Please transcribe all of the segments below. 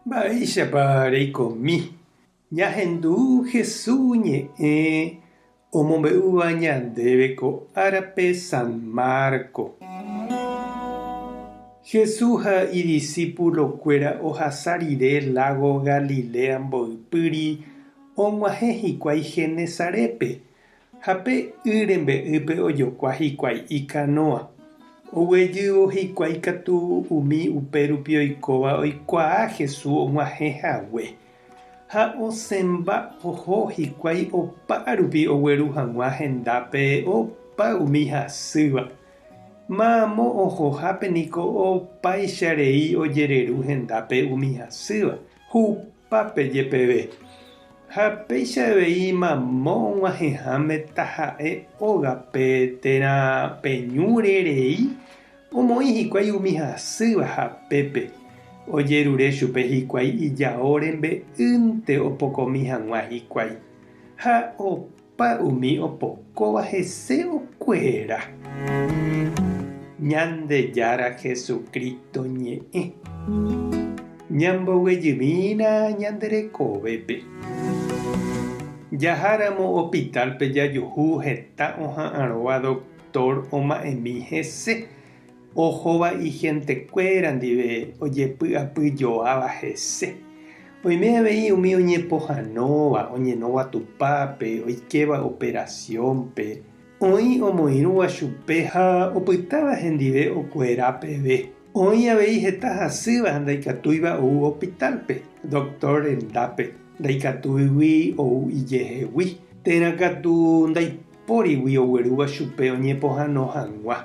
Mba'éichapa reikomi. Ñahendu Jesús ñe'ẽ omombe'úva ñandéve ko árape San Marco. Jesús ha idiscípulokuéra ohasa rire lago Galilea mbo'ipýri og̃uahẽ hikuái Genesarépe ha pe y rembe'ýpe ojokua hikuái ikanóa. Oguejývo hikuái katu umi upérupi oikóva oikuaa Jesús og̃uahẽhague ha osẽmba oho hikuái opa rupi ogueru hag̃ua hendápe opa umi hasýva. Mamo ohohápeniko opáicharei ojereru hendápe umi hasýva, hupápe jepeve. Ha péichavei mamo og̃uahẽháme taha'e ógape térã peñúre rei omoĩ hikuái umi hasýva hapépe. Ojerure chupe hikuái ijao rembe'ýnte opokomi hag̃ua hikuái. Ha opa umi opokóva hese okuera. Ñandejára Jesucristo ñe'ẽ. Ñamboguejymína ñanderekovépe. Jaháramo hospitalpe jajuhu heta oha'ãrõva doctor oma'ẽmi hese. Ohóva igentekuéra ndive ojepy'apyjoáva hese. Oime avei umi oñepohãnóva, oñenóva tupápe, oikeva operaciónpe. Oĩ omoirũva chupe ha opytáva hendive okuera peve. Oĩ avei heta hasýva ha ndaikatúiva ou hospitalpe, doctor rendápe. Ndaikatúigui ou ijehegui. Térã katu ndaipórigui oguerúva chupe oñepohãno hag̃ua.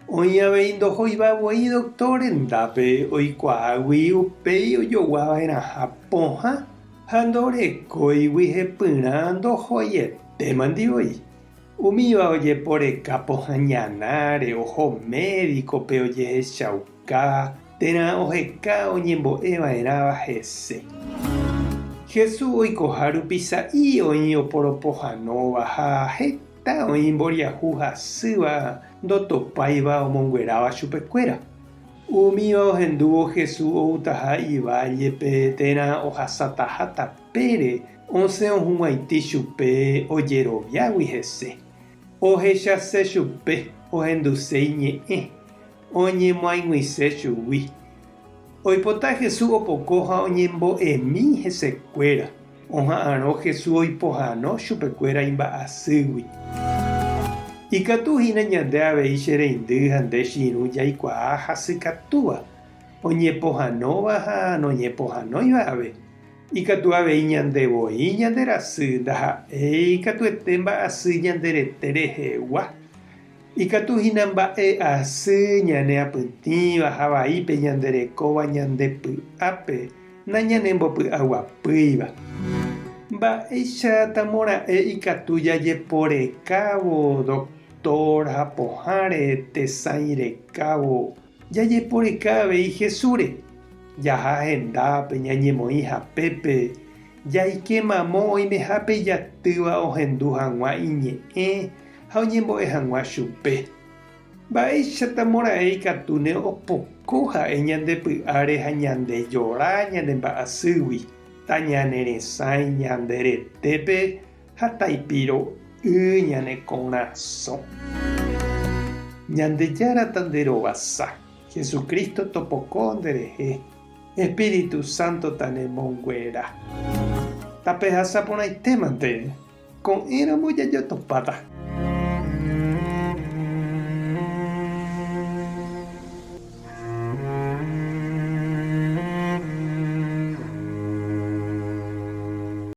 Oĩ avei ndohoivavoi doctor rendápe oikuaágui upéi ojoguava'erãha pohã ha ndorekóigui hepyrã ndohoietéma ndivoi. Umíva ojeporeka pohã ñanáre oho médicope ojehechauka térã oheka oñembo'eva'erãva hese. Jesús oikoha rupi sa'i oĩ oporopohãnóva ha heta oĩ mboriahu hasýva ndotopáiva omongueráva chupekuéra. Umíva ohendúvo Jesús outaha ivállepe térã ohasataha tapére osẽ ohuguaitĩ chupe ojeroviágui hese. Ohechase chupe ohenduséi ñe'ẽ oñemoaig̃uise chugui. Oipota Jesús opoko ha oñembo'emi hesekuéra. Oha'ãrõ Jesús oipohãno chupekuéra imba'asýgui. Ikatuhína ñande avei che reindy ha nde chiru jaikuaa hasykatúva. Oñepohãnóva ha noñepohãnoiva'ave. Ikatu avei ñandevoi ñanderasy ndaha'éi katuete mba'asy ñanderete rehegua. Ikatuhína mba'e asy ñane apytĩva ha vaípe ñanderekóva ñandepy'ápe nañanembopy'aguapýiva. Mba'éichatamora'e ikatu jajeporekávo doctor ha pohãre tesãi rekávo jajeporeka avei Jesúre. Jaha hendápe ñañemoĩ hapépe jaike mamo oimehápe jatýva ohendu hag̃ua iñe'ẽ ha oñembo'e hag̃ua chupe. Mba'éichatamora'e ikatu ne opoko ha'e ñandepy'áre ha ñandejora ñanemba'asýgui ta ñaneresãi ñanderetépe ha taipiro'y ñane korasõ. Ñandejára nderovasa. Jesucristo topoko nderehe. Espíritu Santo tanemonguera. Tapehasaporãitémante ko'ẽramo jajotopáta.